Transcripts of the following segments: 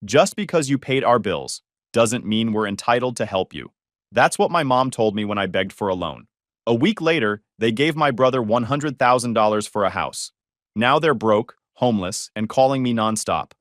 Just because you paid our bills doesn't mean we're entitled to help you. That's what my mom told me when I begged for a loan. A week later, they gave my brother $100,000 for a house. Now they're broke, homeless, and calling me nonstop.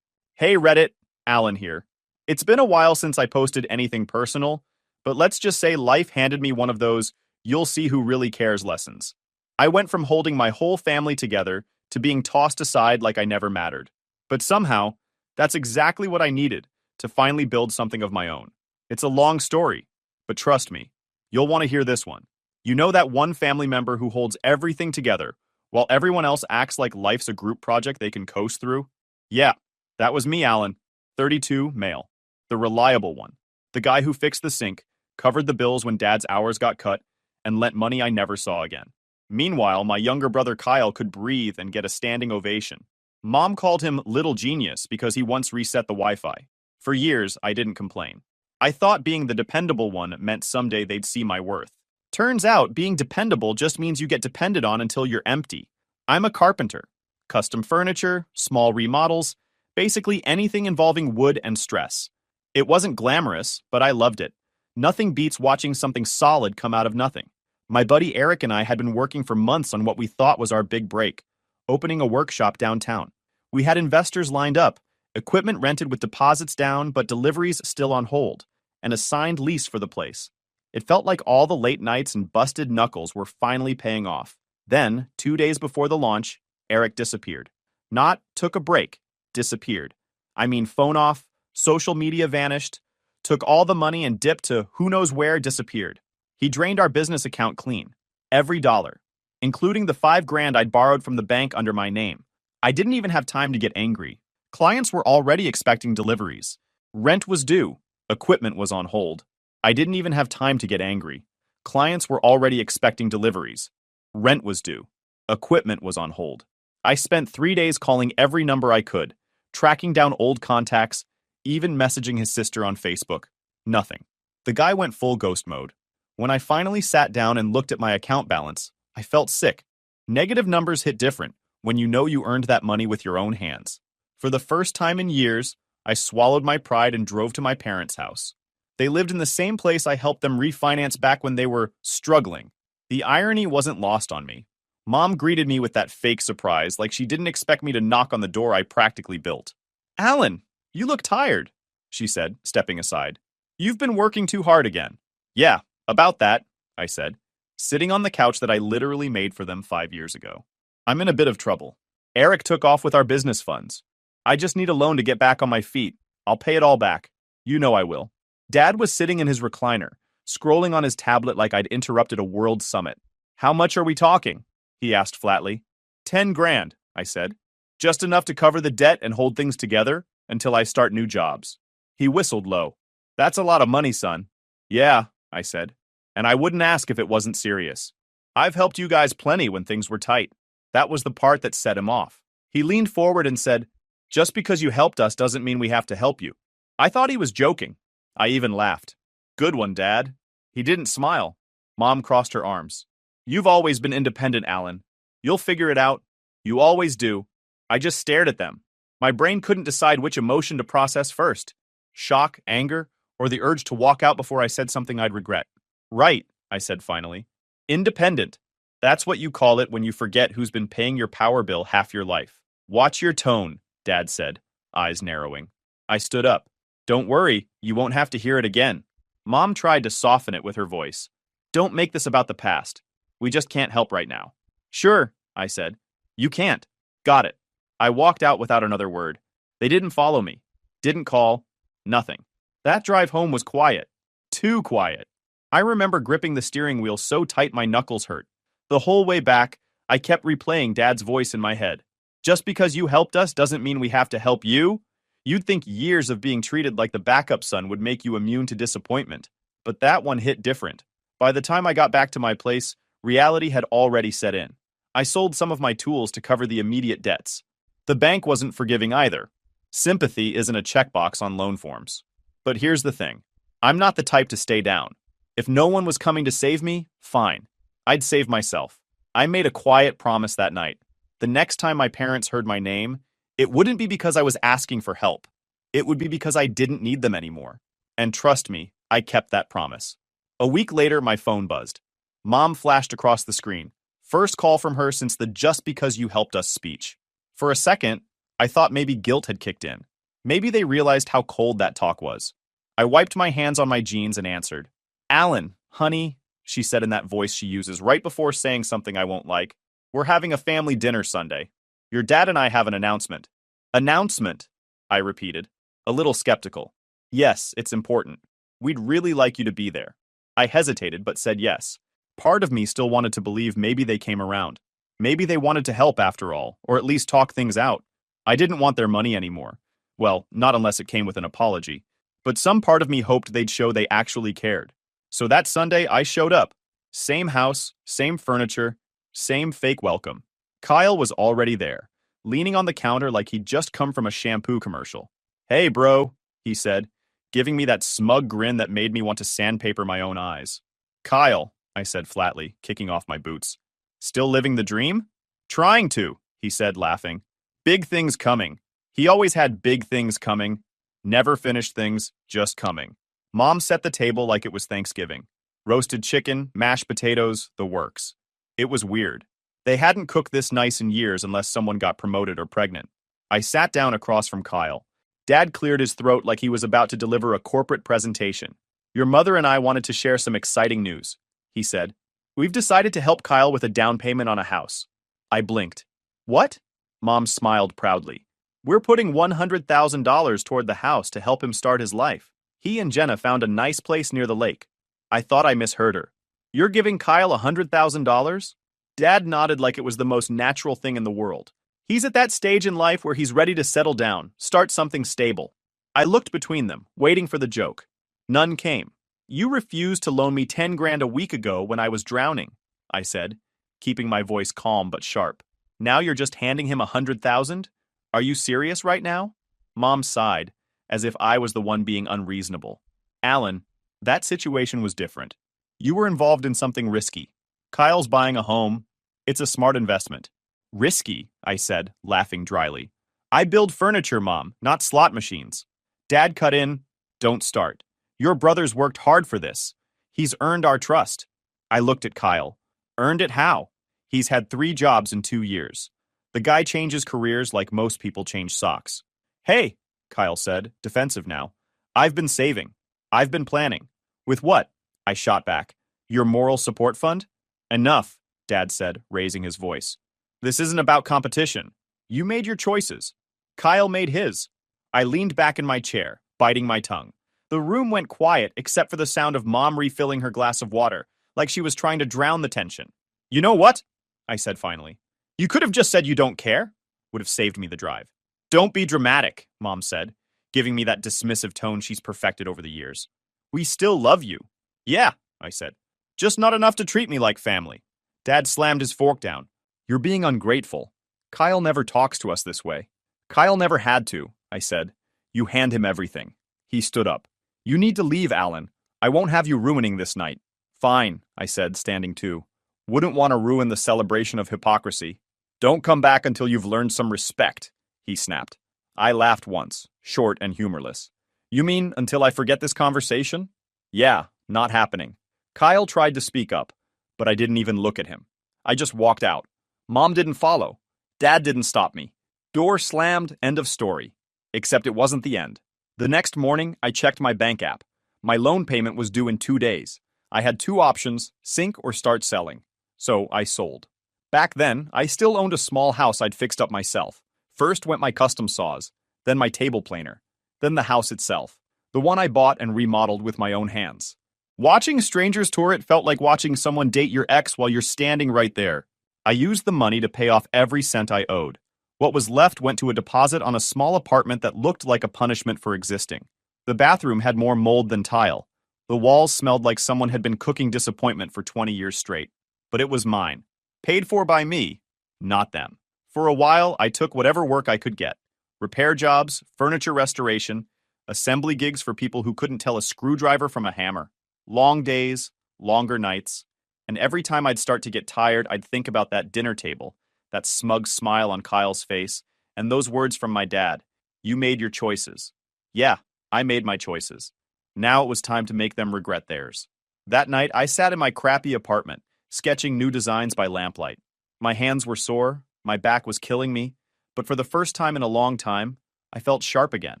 Hey Reddit, Alan here. It's been a while since I posted anything personal, but let's just say life handed me one of those "you'll see who really cares" lessons. I went from holding my whole family together to being tossed aside like I never mattered. But somehow, that's exactly what I needed to finally build something of my own. It's a long story, but trust me, you'll want to hear this one. You know that one family member who holds everything together while everyone else acts like life's a group project they can coast through? Yeah, that was me, Alan. 32, male. The reliable one. The guy who fixed the sink, covered the bills when dad's hours got cut, and lent money I never saw again. Meanwhile, my younger brother Kyle could breathe and get a standing ovation. Mom called him Little Genius because he once reset the Wi-Fi. For years, I didn't complain. I thought being the dependable one meant someday they'd see my worth. Turns out, being dependable just means you get depended on until you're empty. I'm a carpenter. Custom furniture, small remodels, basically anything involving wood and stress. It wasn't glamorous, but I loved it. Nothing beats watching something solid come out of nothing. My buddy Eric and I had been working for months on what we thought was our big break, opening a workshop downtown. We had investors lined up, equipment rented with deposits down but deliveries still on hold, and a signed lease for the place. It felt like all the late nights and busted knuckles were finally paying off. Then, 2 days before the launch, Eric disappeared. Not took a break, disappeared. I mean phone off, social media vanished, took all the money and dipped to who knows where, disappeared. He drained our business account clean. Every dollar. Including the $5,000 I'd borrowed from the bank under my name. I didn't even have time to get angry. Clients were already expecting deliveries. Rent was due. Equipment was on hold. I didn't even have time to get angry. Clients were already expecting deliveries. Rent was due. Equipment was on hold. I spent 3 days calling every number I could, tracking down old contacts, even messaging his sister on Facebook. Nothing. The guy went full ghost mode. When I finally sat down and looked at my account balance, I felt sick. Negative numbers hit different when you know you earned that money with your own hands. For the first time in years, I swallowed my pride and drove to my parents' house. They lived in the same place I helped them refinance back when they were struggling. The irony wasn't lost on me. Mom greeted me with that fake surprise like she didn't expect me to knock on the door I practically built. "Alan, you look tired," she said, stepping aside. "You've been working too hard again." "Yeah, about that," I said, sitting on the couch that I literally made for them 5 years ago. "I'm in a bit of trouble. Eric took off with our business funds. I just need a loan to get back on my feet. I'll pay it all back. You know I will." Dad was sitting in his recliner, scrolling on his tablet like I'd interrupted a world summit. "How much are we talking?" he asked flatly. $10,000, I said. "Just enough to cover the debt and hold things together until I start new jobs." He whistled low. "That's a lot of money, son." "Yeah," I said, "and I wouldn't ask if it wasn't serious. I've helped you guys plenty when things were tight." That was the part that set him off. He leaned forward and said, "Just because you helped us doesn't mean we have to help you." I thought he was joking. I even laughed. "Good one, Dad." He didn't smile. Mom crossed her arms. "You've always been independent, Alan. You'll figure it out. You always do." I just stared at them. My brain couldn't decide which emotion to process first. Shock, anger, or the urge to walk out before I said something I'd regret. "Right," I said finally. "Independent. That's what you call it when you forget who's been paying your power bill half your life." "Watch your tone," Dad said, eyes narrowing. I stood up. "Don't worry, you won't have to hear it again." Mom tried to soften it with her voice. "Don't make this about the past. We just can't help right now." "Sure," I said. "You can't." "Got it." I walked out without another word. They didn't follow me. Didn't call. Nothing. That drive home was quiet. Too quiet. I remember gripping the steering wheel so tight my knuckles hurt. The whole way back, I kept replaying Dad's voice in my head. "Just because you helped us doesn't mean we have to help you." You'd think years of being treated like the backup son would make you immune to disappointment. But that one hit different. By the time I got back to my place, reality had already set in. I sold some of my tools to cover the immediate debts. The bank wasn't forgiving either. Sympathy isn't a checkbox on loan forms. But here's the thing. I'm not the type to stay down. If no one was coming to save me, fine. I'd save myself. I made a quiet promise that night. The next time my parents heard my name, it wouldn't be because I was asking for help. it would be because I didn't need them anymore. And trust me, I kept that promise. A week later, my phone buzzed. Mom flashed across the screen. First call from her since the "just because you helped us" speech. For a second, I thought maybe guilt had kicked in. Maybe they realized how cold that talk was. I wiped my hands on my jeans and answered. "Alan, honey," she said in that voice she uses right before saying something I won't like. "We're having a family dinner Sunday. Your dad and I have an announcement." "Announcement," I repeated, a little skeptical. "Yes, it's important. We'd really like you to be there." I hesitated but said yes. Part of me still wanted to believe maybe they came around. Maybe they wanted to help after all, or at least talk things out. I didn't want their money anymore. Well, not unless it came with an apology. But some part of me hoped they'd show they actually cared. So that Sunday, I showed up. Same house, same furniture, same fake welcome. Kyle was already there, leaning on the counter like he'd just come from a shampoo commercial. "Hey, bro," he said, giving me that smug grin that made me want to sandpaper my own eyes. "Kyle," I said flatly, kicking off my boots. "Still living the dream?" "Trying to," he said, laughing. "Big things coming." He always had big things coming. Never finished things, just coming. Mom set the table like it was Thanksgiving. Roasted chicken, mashed potatoes, the works. It was weird. They hadn't cooked this nice in years unless someone got promoted or pregnant. I sat down across from Kyle. Dad cleared his throat like he was about to deliver a corporate presentation. "Your mother and I wanted to share some exciting news," he said. "We've decided to help Kyle with a down payment on a house." I blinked. "What?" Mom smiled proudly. "We're putting $100,000 toward the house to help him start his life. He and Jenna found a nice place near the lake." I thought I misheard her. "You're giving Kyle $100,000? Dad nodded like it was the most natural thing in the world. He's at that stage in life where he's ready to settle down, start something stable. I looked between them, waiting for the joke. None came. "You refused to loan me 10 grand a week ago when I was drowning," I said, keeping my voice calm but sharp. "Now you're just handing him 100,000? Are you serious right now?" Mom sighed, as if I was the one being unreasonable. "Alan, that situation was different. You were involved in something risky. Kyle's buying a home. It's a smart investment." "Risky," I said, laughing dryly. "I build furniture, Mom, not slot machines." Dad cut in. "Don't start. Your brother's worked hard for this. He's earned our trust." I looked at Kyle. "Earned it how?" "He's had 3 jobs in 2 years. The guy changes careers like most people change socks." "Hey," Kyle said, defensive now. "I've been saving. I've been planning." "With what?" I shot back. "Your moral support fund?" "Enough," Dad said, raising his voice. "This isn't about competition. You made your choices. Kyle made his." I leaned back in my chair, biting my tongue. The room went quiet except for the sound of Mom refilling her glass of water, like she was trying to drown the tension. "You know what?" I said finally. "You could have just said you don't care." Would have saved me the drive. "Don't be dramatic," Mom said, giving me that dismissive tone she's perfected over the years. "We still love you." "Yeah," I said. "Just not enough to treat me like family." Dad slammed his fork down. "You're being ungrateful. Kyle never talks to us this way." "Kyle never had to," I said. "You hand him everything." He stood up. "You need to leave, Alan. I won't have you ruining this night." "Fine," I said, standing too. "Wouldn't want to ruin the celebration of hypocrisy." "Don't come back until you've learned some respect," he snapped. I laughed once, short and humorless. "You mean until I forget this conversation?" "Yeah, not happening." Kyle tried to speak up, but I didn't even look at him. I just walked out. Mom didn't follow. Dad didn't stop me. Door slammed, end of story. Except it wasn't the end. The next morning, I checked my bank app. My loan payment was due in 2 days. I had 2 options, sink or start selling. So I sold. Back then, I still owned a small house I'd fixed up myself. First went my custom saws, then my table planer, then the house itself, the one I bought and remodeled with my own hands. Watching strangers tour it felt like watching someone date your ex while you're standing right there. I used the money to pay off every cent I owed. What was left went to a deposit on a small apartment that looked like a punishment for existing. The bathroom had more mold than tile. The walls smelled like someone had been cooking disappointment for 20 years straight. But it was mine. Paid for by me, not them. For a while, I took whatever work I could get. Repair jobs, furniture restoration, assembly gigs for people who couldn't tell a screwdriver from a hammer. Long days, longer nights, and every time I'd start to get tired, I'd think about that dinner table, that smug smile on Kyle's face, and those words from my dad. "You made your choices." Yeah, I made my choices. Now it was time to make them regret theirs. That night, I sat in my crappy apartment, sketching new designs by lamplight. My hands were sore, my back was killing me, but for the first time in a long time, I felt sharp again.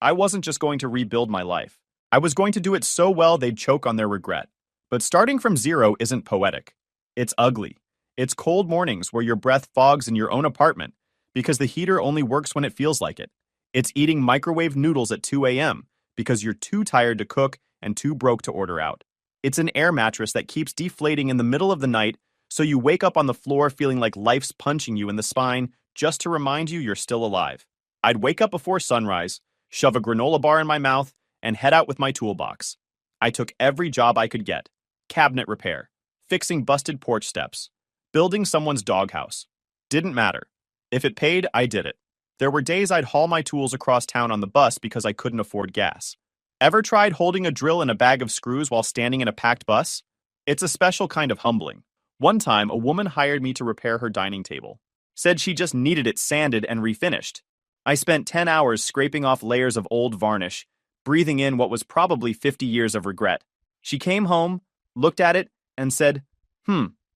I wasn't just going to rebuild my life. I was going to do it so well they'd choke on their regret. But starting from zero isn't poetic. It's ugly. It's cold mornings where your breath fogs in your own apartment because the heater only works when it feels like it. It's eating microwave noodles at 2 a.m. because you're too tired to cook and too broke to order out. It's an air mattress that keeps deflating in the middle of the night, so you wake up on the floor feeling like life's punching you in the spine just to remind you you're still alive. I'd wake up before sunrise, shove a granola bar in my mouth, and head out with my toolbox. I took every job I could get: cabinet repair, fixing busted porch steps, building someone's doghouse. Didn't matter. If it paid, I did it. There were days I'd haul my tools across town on the bus because I couldn't afford gas. Ever tried holding a drill and a bag of screws while standing in a packed bus? It's a special kind of humbling. One time, a woman hired me to repair her dining table. Said she just needed it sanded and refinished. I spent 10 hours scraping off layers of old varnish, breathing in what was probably 50 years of regret. She came home, looked at it, and said,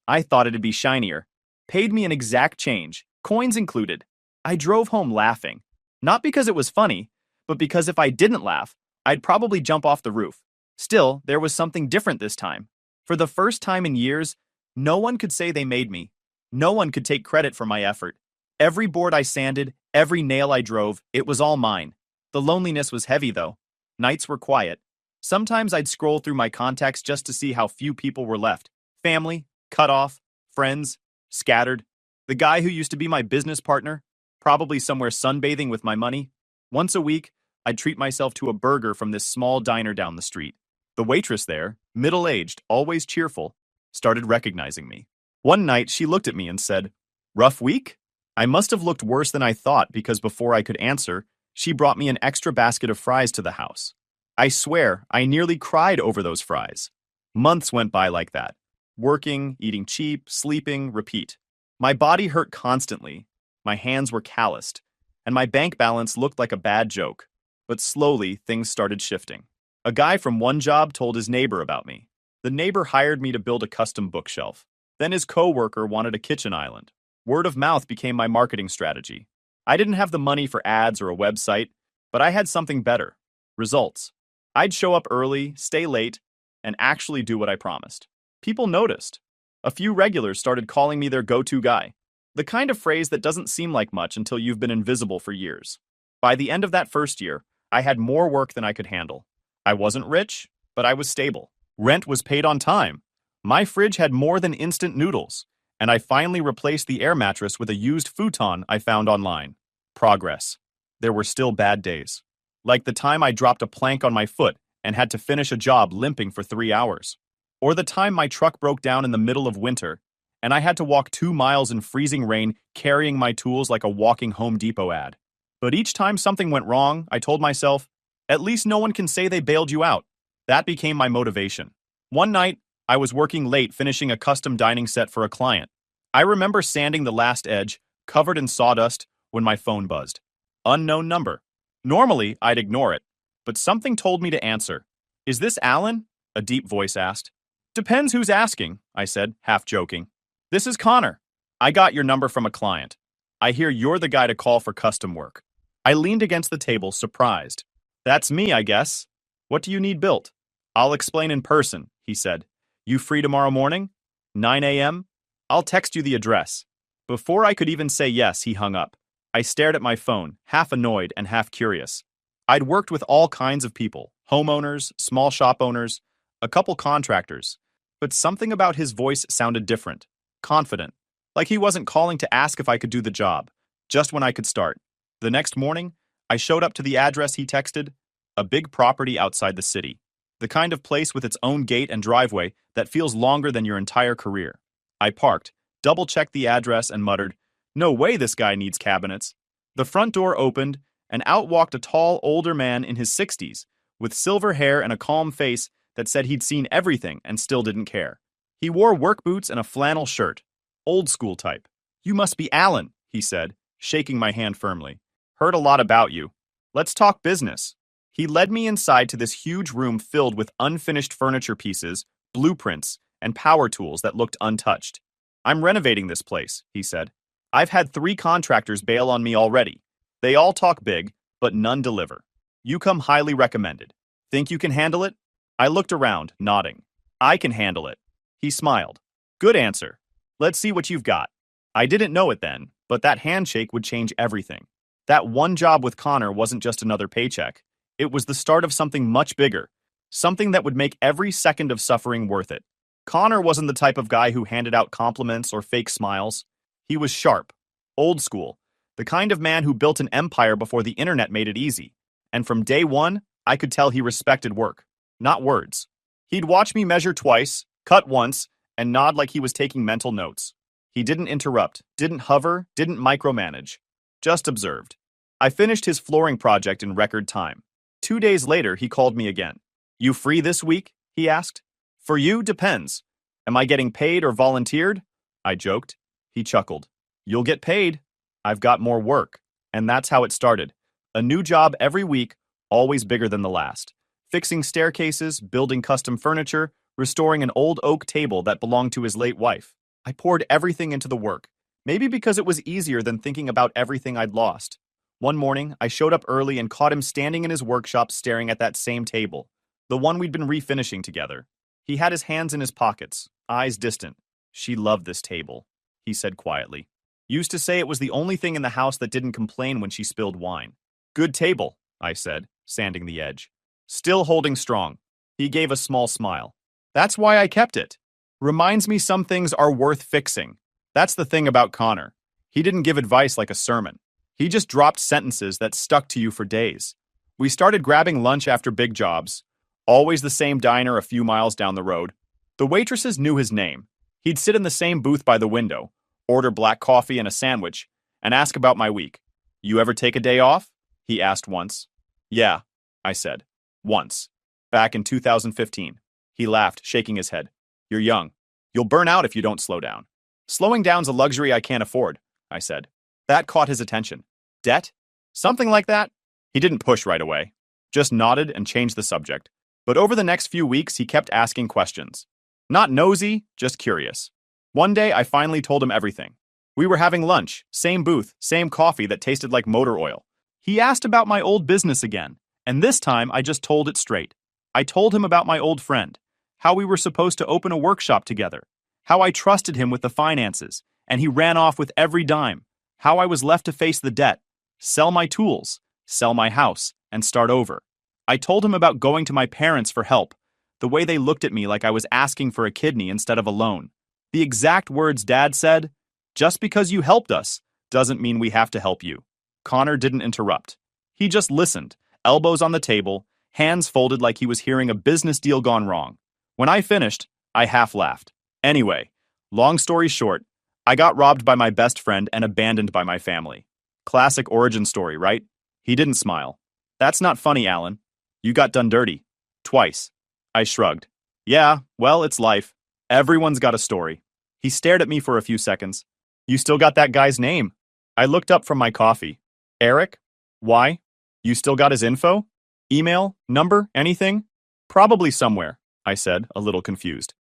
I thought it'd be shinier. Paid me an exact change, coins included. I drove home laughing. Not because it was funny, but because if I didn't laugh, I'd probably jump off the roof. Still, there was something different this time. For the first time in years, no one could say they made me. No one could take credit for my effort. Every board I sanded, every nail I drove, it was all mine. The loneliness was heavy, though. Nights were quiet. Sometimes I'd scroll through my contacts just to see how few people were left. Family, cut off, friends, scattered. The guy who used to be my business partner, probably somewhere sunbathing with my money. Once a week, I'd treat myself to a burger from this small diner down the street. The waitress there, middle-aged, always cheerful, started recognizing me. One night, she looked at me and said, "Rough week?" I must have looked worse than I thought because before I could answer, she brought me an extra basket of fries to the house. I swear, I nearly cried over those fries. Months went by like that. Working, eating cheap, sleeping, repeat. My body hurt constantly. My hands were calloused, and my bank balance looked like a bad joke. But slowly, things started shifting. A guy from one job told his neighbor about me. The neighbor hired me to build a custom bookshelf. Then his coworker wanted a kitchen island. Word of mouth became my marketing strategy. I didn't have the money for ads or a website, but I had something better: results. I'd show up early, stay late, and actually do what I promised. People noticed. A few regulars started calling me their go-to guy. The kind of phrase that doesn't seem like much until you've been invisible for years. By the end of that first year, I had more work than I could handle. I wasn't rich, but I was stable. Rent was paid on time. My fridge had more than instant noodles, and I finally replaced the air mattress with a used futon I found online. Progress. There were still bad days. Like the time I dropped a plank on my foot and had to finish a job limping for 3 hours. Or the time my truck broke down in the middle of winter, and I had to walk 2 miles in freezing rain carrying my tools like a walking Home Depot ad. But each time something went wrong, I told myself, at least no one can say they bailed you out. That became my motivation. One night, I was working late finishing a custom dining set for a client. I remember sanding the last edge, covered in sawdust, when my phone buzzed. Unknown number. Normally, I'd ignore it, but something told me to answer. "Is this Alan?" a deep voice asked. "Depends who's asking," I said, half joking. "This is Connor. I got your number from a client. I hear you're the guy to call for custom work." I leaned against the table, surprised. "That's me, I guess. What do you need built?" "I'll explain in person," he said. "You free tomorrow morning? 9 a.m.? I'll text you the address." Before I could even say yes, he hung up. I stared at my phone, half annoyed and half curious. I'd worked with all kinds of people: homeowners, small shop owners, a couple contractors. But something about his voice sounded different, confident, like he wasn't calling to ask if I could do the job, just when I could start. The next morning, I showed up to the address he texted, a big property outside the city, the kind of place with its own gate and driveway that feels longer than your entire career. I parked, double-checked the address, and muttered, "No way this guy needs cabinets." The front door opened, and out walked a tall, older man in his 60s, with silver hair and a calm face that said he'd seen everything and still didn't care. He wore work boots and a flannel shirt, old school type. "You must be Alan," he said, shaking my hand firmly. "Heard a lot about you. Let's talk business." He led me inside to this huge room filled with unfinished furniture pieces, blueprints, and power tools that looked untouched. I'm renovating this place, he said. I've had 3 contractors bail on me already. They all talk big, but none deliver. You come highly recommended. Think you can handle it? I looked around, nodding. I can handle it. He smiled. Good answer. Let's see what you've got. I didn't know it then, but that handshake would change everything. That one job with Connor wasn't just another paycheck. It was the start of something much bigger, something that would make every second of suffering worth it. Connor wasn't the type of guy who handed out compliments or fake smiles. He was sharp, old school, the kind of man who built an empire before the internet made it easy. And from day one, I could tell he respected work, not words. He'd watch me measure twice, cut once, and nod like he was taking mental notes. He didn't interrupt, didn't hover, didn't micromanage, just observed. I finished his flooring project in record time. 2 days later, he called me again. You free this week? He asked. For you, depends. Am I getting paid or volunteered? I joked. He chuckled. You'll get paid. I've got more work. And that's how it started. A new job every week, always bigger than the last. Fixing staircases, building custom furniture, restoring an old oak table that belonged to his late wife. I poured everything into the work, maybe because it was easier than thinking about everything I'd lost. One morning, I showed up early and caught him standing in his workshop staring at that same table, the one we'd been refinishing together. He had his hands in his pockets, eyes distant. She loved this table, he said quietly. Used to say it was the only thing in the house that didn't complain when she spilled wine. Good table, I said, sanding the edge. Still holding strong. He gave a small smile. That's why I kept it. Reminds me some things are worth fixing. That's the thing about Connor. He didn't give advice like a sermon. He just dropped sentences that stuck to you for days. We started grabbing lunch after big jobs. Always the same diner a few miles down the road. The waitresses knew his name. He'd sit in the same booth by the window, order black coffee and a sandwich, and ask about my week. You ever take a day off? He asked once. Yeah, I said. Once. Back in 2015. He laughed, shaking his head. You're young. You'll burn out if you don't slow down. Slowing down's a luxury I can't afford, I said. That caught his attention. Debt? Something like that? He didn't push right away. Just nodded and changed the subject. But over the next few weeks, he kept asking questions. Not nosy, just curious. One day, I finally told him everything. We were having lunch, same booth, same coffee that tasted like motor oil. He asked about my old business again, and this time I just told it straight. I told him about my old friend, how we were supposed to open a workshop together, how I trusted him with the finances, and he ran off with every dime, how I was left to face the debt, sell my tools, sell my house, and start over. I told him about going to my parents for help, the way they looked at me like I was asking for a kidney instead of a loan. The exact words Dad said, just because you helped us doesn't mean we have to help you. Connor didn't interrupt. He just listened, elbows on the table, hands folded like he was hearing a business deal gone wrong. When I finished, I half laughed. Anyway, long story short, I got robbed by my best friend and abandoned by my family. Classic origin story, right? He didn't smile. That's not funny, Alan. You got done dirty. Twice. I shrugged. Yeah, well, it's life. Everyone's got a story. He stared at me for a few seconds. You still got that guy's name? I looked up from my coffee. Eric? Why? You still got his info? Email? Number? Anything? Probably somewhere, I said, a little confused.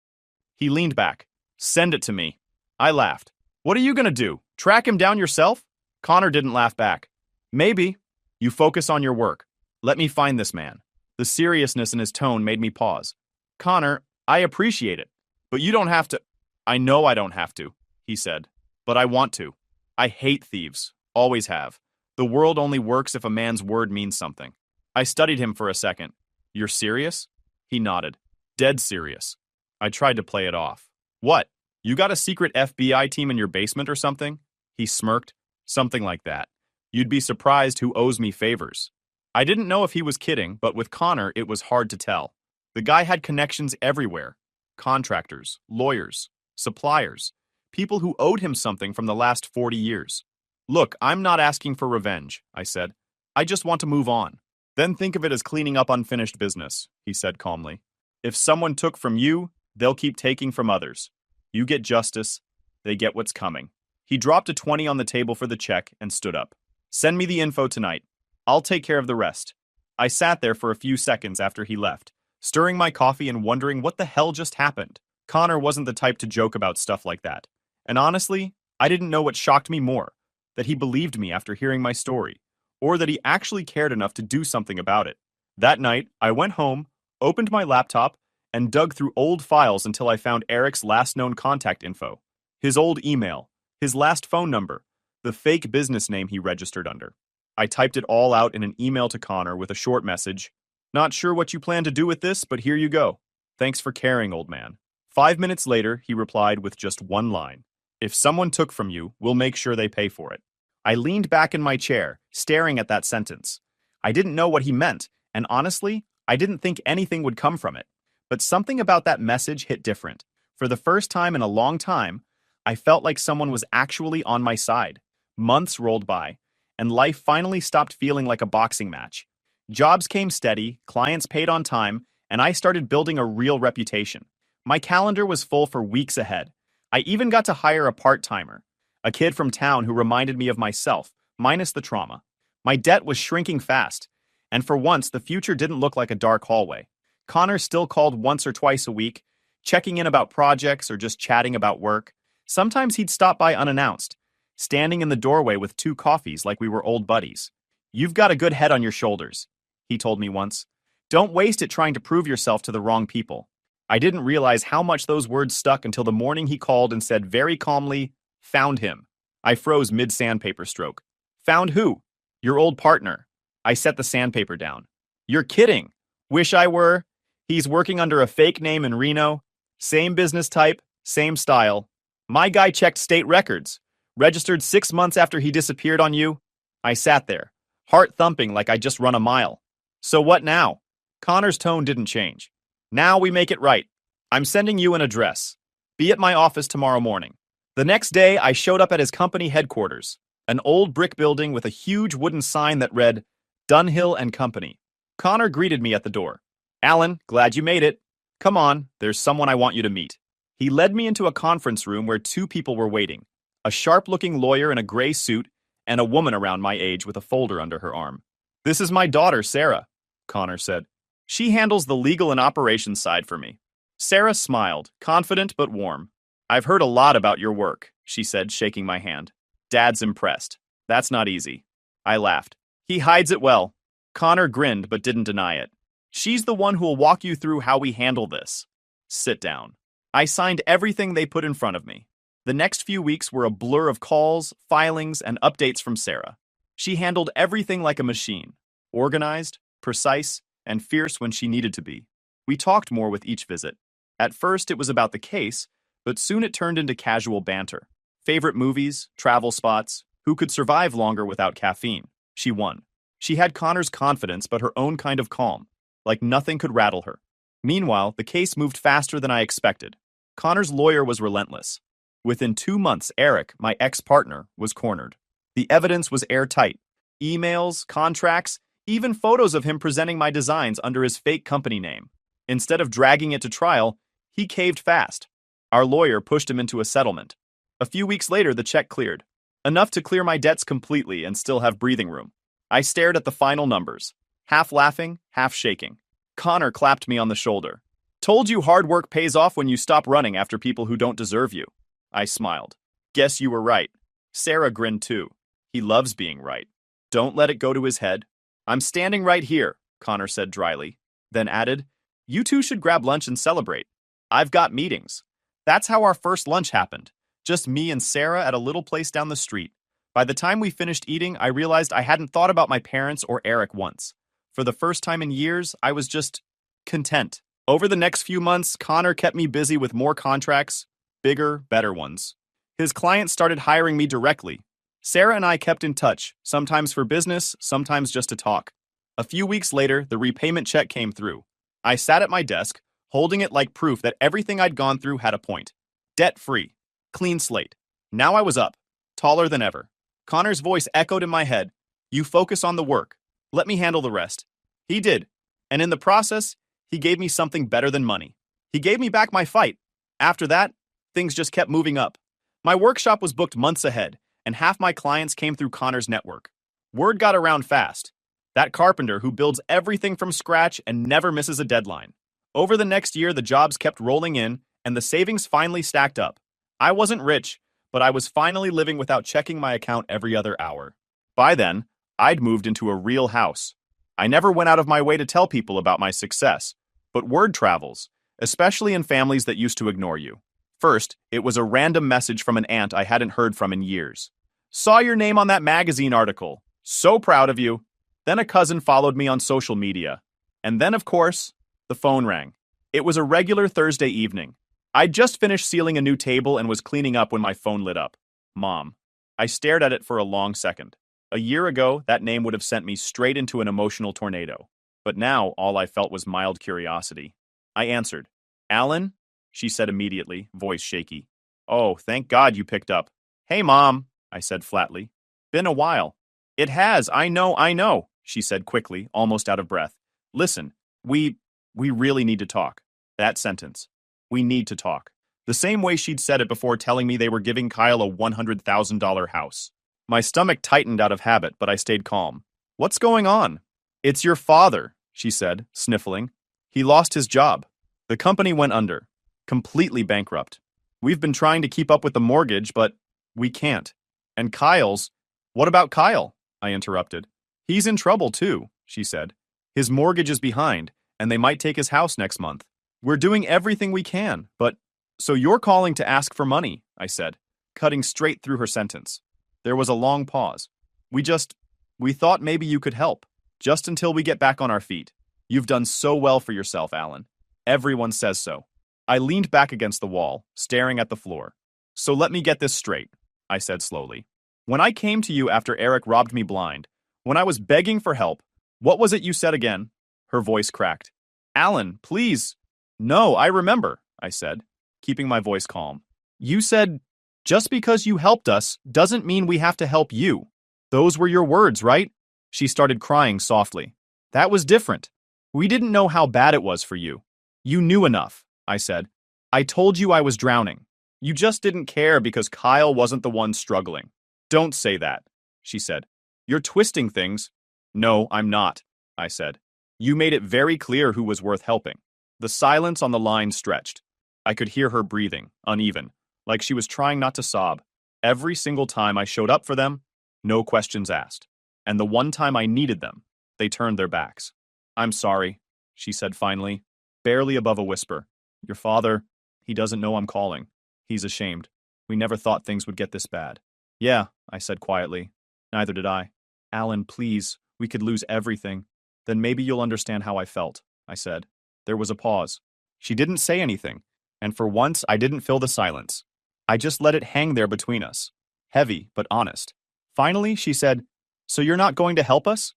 He leaned back. Send it to me. I laughed. What are you gonna do? Track him down yourself? Connor didn't laugh back. Maybe. You focus on your work. Let me find this man. The seriousness in his tone made me pause. Connor, I appreciate it, but you don't have to. I know I don't have to, he said, but I want to. I hate thieves. Always have. The world only works if a man's word means something. I studied him for a second. You're serious? He nodded. Dead serious. I tried to play it off. What? You got a secret FBI team in your basement or something? He smirked. Something like that. You'd be surprised who owes me favors. I didn't know if he was kidding, but with Connor, it was hard to tell. The guy had connections everywhere. Contractors, lawyers, suppliers, people who owed him something from the last 40 years. Look, I'm not asking for revenge, I said. I just want to move on. Then think of it as cleaning up unfinished business, he said calmly. If someone took from you, they'll keep taking from others. You get justice, they get what's coming. He dropped a 20 on the table for the check and stood up. Send me the info tonight. I'll take care of the rest. I sat there for a few seconds after he left, stirring my coffee and wondering what the hell just happened. Connor wasn't the type to joke about stuff like that. And honestly, I didn't know what shocked me more, that he believed me after hearing my story, or that he actually cared enough to do something about it. That night, I went home, opened my laptop, and dug through old files until I found Eric's last known contact info. His old email, his last phone number, the fake business name he registered under. I typed it all out in an email to Connor with a short message. Not sure what you plan to do with this, but here you go. Thanks for caring, old man. 5 minutes later, he replied with just one line. If someone took from you, we'll make sure they pay for it. I leaned back in my chair, staring at that sentence. I didn't know what he meant, and honestly, I didn't think anything would come from it. But something about that message hit different. For the first time in a long time, I felt like someone was actually on my side. Months rolled by, and life finally stopped feeling like a boxing match. Jobs came steady, clients paid on time, and I started building a real reputation. My calendar was full for weeks ahead. I even got to hire a part-timer, a kid from town who reminded me of myself, minus the trauma. My debt was shrinking fast, and for once the future didn't look like a dark hallway. Connor still called once or twice a week, checking in about projects or just chatting about work. Sometimes he'd stop by unannounced, standing in the doorway with 2 coffees like we were old buddies. You've got a good head on your shoulders, he told me once. Don't waste it trying to prove yourself to the wrong people. I didn't realize how much those words stuck until the morning he called and said very calmly, "Found him." I froze mid-sandpaper stroke. Found who? Your old partner. I set the sandpaper down. You're kidding. Wish I were. He's working under a fake name in Reno. Same business type, same style. My guy checked state records. Registered 6 months after he disappeared on you. I sat there, heart thumping like I'd just run a mile. So what now? Connor's tone didn't change. Now we make it right. I'm sending you an address. Be at my office tomorrow morning. The next day, I showed up at his company headquarters, an old brick building with a huge wooden sign that read, Dunhill and Company. Connor greeted me at the door. Alan, glad you made it. Come on, there's someone I want you to meet. He led me into a conference room where 2 people were waiting, a sharp-looking lawyer in a gray suit and a woman around my age with a folder under her arm. This is my daughter, Sarah, Connor said. She handles the legal and operations side for me. Sarah smiled, confident but warm. I've heard a lot about your work, she said, shaking my hand. Dad's impressed. That's not easy. I laughed. He hides it well. Connor grinned but didn't deny it. She's the one who'll walk you through how we handle this. Sit down. I signed everything they put in front of me. The next few weeks were a blur of calls, filings, and updates from Sarah. She handled everything like a machine, organized, precise, and fierce when she needed to be. We talked more with each visit. At first, it was about the case, but soon it turned into casual banter. Favorite movies, travel spots, who could survive longer without caffeine. She won. She had Connor's confidence, but her own kind of calm, like nothing could rattle her. Meanwhile, the case moved faster than I expected. Connor's lawyer was relentless. Within 2 months, Eric, my ex-partner, was cornered. The evidence was airtight. Emails, contracts, even photos of him presenting my designs under his fake company name. Instead of dragging it to trial, he caved fast. Our lawyer pushed him into a settlement. A few weeks later, the check cleared. Enough to clear my debts completely and still have breathing room. I stared at the final numbers, half laughing, half shaking. Connor clapped me on the shoulder. Told you hard work pays off when you stop running after people who don't deserve you. I smiled. Guess you were right. Sarah grinned too. He loves being right. Don't let it go to his head. I'm standing right here, Connor said dryly, then added, You 2 should grab lunch and celebrate. I've got meetings. That's how our first lunch happened. Just me and Sarah at a little place down the street. By the time we finished eating, I realized I hadn't thought about my parents or Eric once. For the first time in years, I was just content. Over the next few months, Connor kept me busy with more contracts, bigger, better ones. His clients started hiring me directly. Sarah and I kept in touch, sometimes for business, sometimes just to talk. A few weeks later, the repayment check came through. I sat at my desk, holding it like proof that everything I'd gone through had a point. Debt-free. Clean slate. Now I was up, taller than ever. Connor's voice echoed in my head. You focus on the work. Let me handle the rest. He did. And in the process, he gave me something better than money. He gave me back my fight. After that, things just kept moving up. My workshop was booked months ahead, and half my clients came through Connor's network. Word got around fast. That carpenter who builds everything from scratch and never misses a deadline. Over the next year, the jobs kept rolling in, and the savings finally stacked up. I wasn't rich, but I was finally living without checking my account every other hour. By then, I'd moved into a real house. I never went out of my way to tell people about my success, but word travels, especially in families that used to ignore you. First, it was a random message from an aunt I hadn't heard from in years. Saw your name on that magazine article. So proud of you. Then a cousin followed me on social media. And then, of course, the phone rang. It was a regular Thursday evening. I'd just finished sealing a new table and was cleaning up when my phone lit up. Mom. I stared at it for a long second. A year ago, that name would have sent me straight into an emotional tornado. But now, all I felt was mild curiosity. I answered. Alan? She said immediately, voice shaky. Oh, thank God you picked up. Hey, Mom, I said flatly. Been a while. It has, I know, she said quickly, almost out of breath. Listen, we really need to talk. That sentence. We need to talk. The same way she'd said it before telling me they were giving Kyle a $100,000 house. My stomach tightened out of habit, but I stayed calm. What's going on? It's your father, she said, sniffling. He lost his job. The company went under. Completely bankrupt. We've been trying to keep up with the mortgage, but we can't. And Kyle's... What about Kyle? I interrupted. He's in trouble too, she said. His mortgage is behind, and they might take his house next month. We're doing everything we can, but... So you're calling to ask for money, I said, cutting straight through her sentence. There was a long pause. We thought maybe you could help, just until we get back on our feet. You've done so well for yourself, Alan. Everyone says so. I leaned back against the wall, staring at the floor. So let me get this straight, I said slowly. When I came to you after Eric robbed me blind, when I was begging for help, what was it you said again? Her voice cracked. Alan, please. No, I remember, I said, keeping my voice calm. You said, just because you helped us doesn't mean we have to help you. Those were your words, right? She started crying softly. That was different. We didn't know how bad it was for you. You knew enough, I said. I told you I was drowning. You just didn't care because Kyle wasn't the one struggling. Don't say that, she said. You're twisting things. No, I'm not, I said. You made it very clear who was worth helping. The silence on the line stretched. I could hear her breathing, uneven, like she was trying not to sob. Every single time I showed up for them, no questions asked. And the one time I needed them, they turned their backs. I'm sorry, she said finally, barely above a whisper. Your father, he doesn't know I'm calling. He's ashamed. We never thought things would get this bad. Yeah, I said quietly. Neither did I. Alan, please, we could lose everything. Then maybe you'll understand how I felt, I said. There was a pause. She didn't say anything, and for once I didn't fill the silence. I just let it hang there between us, heavy but honest. Finally, she said, So you're not going to help us?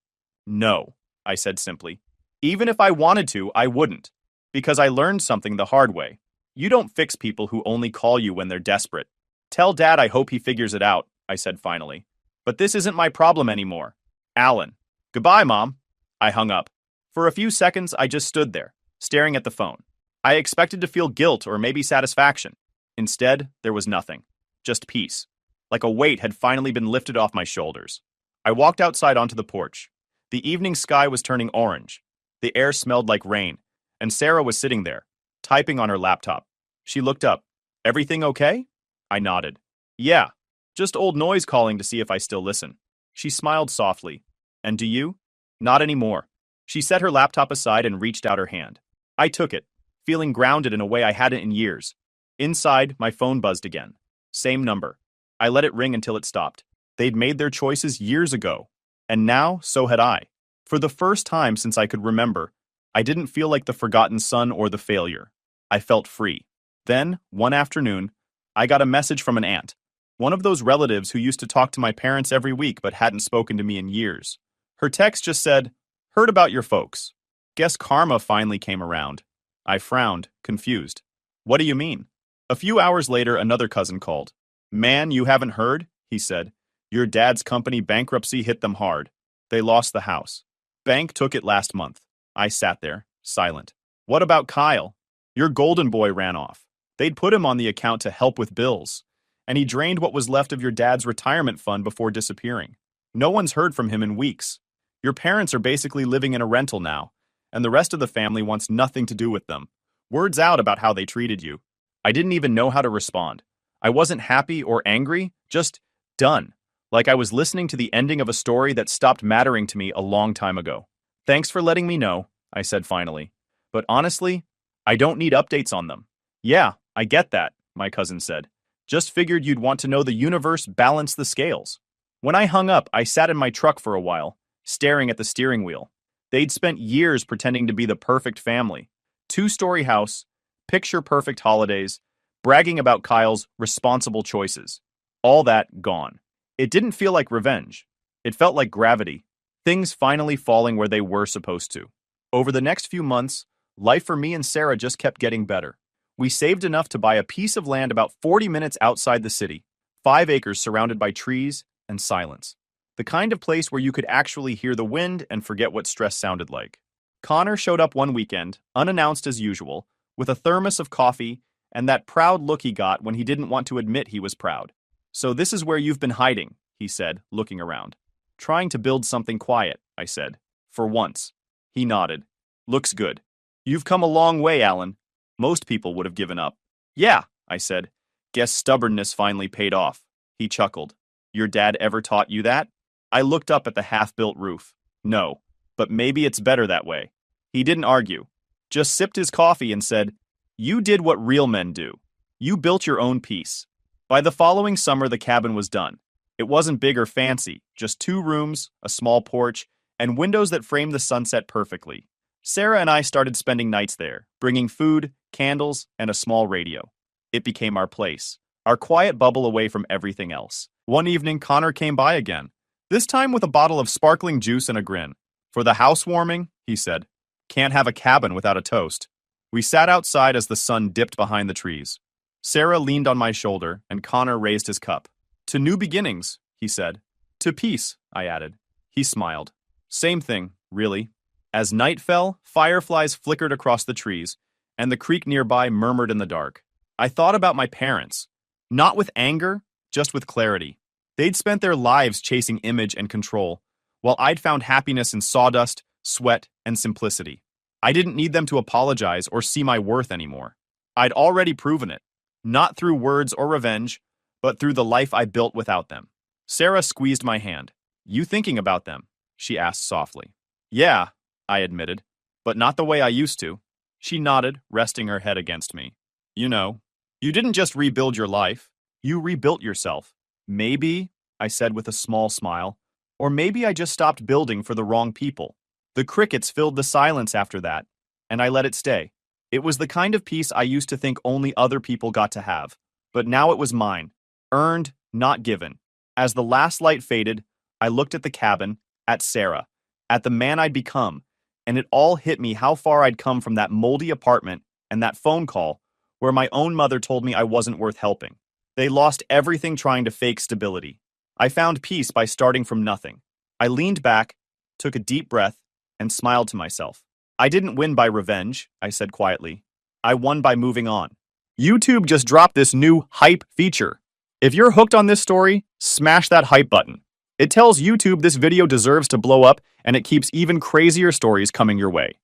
No, I said simply. Even if I wanted to, I wouldn't. Because I learned something the hard way. You don't fix people who only call you when they're desperate. Tell Dad I hope he figures it out, I said finally. But this isn't my problem anymore. Alan. Goodbye, Mom. I hung up. For a few seconds, I just stood there, staring at the phone. I expected to feel guilt or maybe satisfaction. Instead, there was nothing. Just peace. Like a weight had finally been lifted off my shoulders. I walked outside onto the porch. The evening sky was turning orange. The air smelled like rain, and Sarah was sitting there, typing on her laptop. She looked up. Everything okay? I nodded. Yeah, just old noise calling to see if I still listen. She smiled softly. And do you? Not anymore. She set her laptop aside and reached out her hand. I took it, feeling grounded in a way I hadn't in years. Inside, my phone buzzed again. Same number. I let it ring until it stopped. They'd made their choices years ago. And now, so had I. For the first time since I could remember, I didn't feel like the forgotten son or the failure. I felt free. Then, one afternoon, I got a message from an aunt. One of those relatives who used to talk to my parents every week but hadn't spoken to me in years. Her text just said, Heard about your folks. Guess karma finally came around. I frowned, confused. What do you mean? A few hours later, another cousin called. Man, you haven't heard? He said. Your dad's company bankruptcy hit them hard. They lost the house. Bank took it last month. I sat there, silent. What about Kyle? Your golden boy ran off. They'd put him on the account to help with bills. And he drained what was left of your dad's retirement fund before disappearing. No one's heard from him in weeks. Your parents are basically living in a rental now, and the rest of the family wants nothing to do with them. Words out about how they treated you. I didn't even know how to respond. I wasn't happy or angry, just done. Like I was listening to the ending of a story that stopped mattering to me a long time ago. Thanks for letting me know, I said finally. But honestly, I don't need updates on them. Yeah, I get that, my cousin said. Just figured you'd want to know the universe balanced the scales. When I hung up, I sat in my truck for a while, staring at the steering wheel. They'd spent years pretending to be the perfect family. Two-story house, picture-perfect holidays, bragging about Kyle's responsible choices. All that gone. It didn't feel like revenge. It felt like gravity, things finally falling where they were supposed to. Over the next few months, life for me and Sarah just kept getting better. We saved enough to buy a piece of land about 40 minutes outside the city, 5 acres surrounded by trees and silence. The kind of place where you could actually hear the wind and forget what stress sounded like. Connor showed up one weekend, unannounced as usual, with a thermos of coffee and that proud look he got when he didn't want to admit he was proud. "So this is where you've been hiding," he said, looking around. "Trying to build something quiet," I said. "For once." He nodded. "Looks good. You've come a long way, Alan. Most people would have given up." "Yeah," I said. "Guess stubbornness finally paid off." He chuckled. "Your dad ever taught you that?" I looked up at the half-built roof. "No, but maybe it's better that way." He didn't argue, just sipped his coffee and said, "You did what real men do. You built your own piece." By the following summer, the cabin was done. It wasn't big or fancy, just 2 rooms, a small porch, and windows that framed the sunset perfectly. Sarah and I started spending nights there, bringing food, candles, and a small radio. It became our place, our quiet bubble away from everything else. One evening, Connor came by again, this time with a bottle of sparkling juice and a grin. "For the housewarming," he said. "Can't have a cabin without a toast." We sat outside as the sun dipped behind the trees. Sarah leaned on my shoulder, and Connor raised his cup. "To new beginnings," he said. "To peace," I added. He smiled. "Same thing, really." As night fell, fireflies flickered across the trees, and the creek nearby murmured in the dark. I thought about my parents. Not with anger, just with clarity. They'd spent their lives chasing image and control, while I'd found happiness in sawdust, sweat, and simplicity. I didn't need them to apologize or see my worth anymore. I'd already proven it, not through words or revenge, but through the life I built without them. Sarah squeezed my hand. "You thinking about them?" she asked softly. "Yeah," I admitted, "but not the way I used to." She nodded, resting her head against me. "You know, you didn't just rebuild your life, you rebuilt yourself." "Maybe," I said with a small smile, "or maybe I just stopped building for the wrong people." The crickets filled the silence after that, and I let it stay. It was the kind of peace I used to think only other people got to have, but now it was mine, earned, not given. As the last light faded, I looked at the cabin, at Sarah, at the man I'd become, and it all hit me how far I'd come from that moldy apartment and that phone call where my own mother told me I wasn't worth helping. They lost everything trying to fake stability. I found peace by starting from nothing. I leaned back, took a deep breath, and smiled to myself. "I didn't win by revenge," I said quietly. "I won by moving on." YouTube just dropped this new hype feature. If you're hooked on this story, smash that hype button. It tells YouTube this video deserves to blow up, and it keeps even crazier stories coming your way.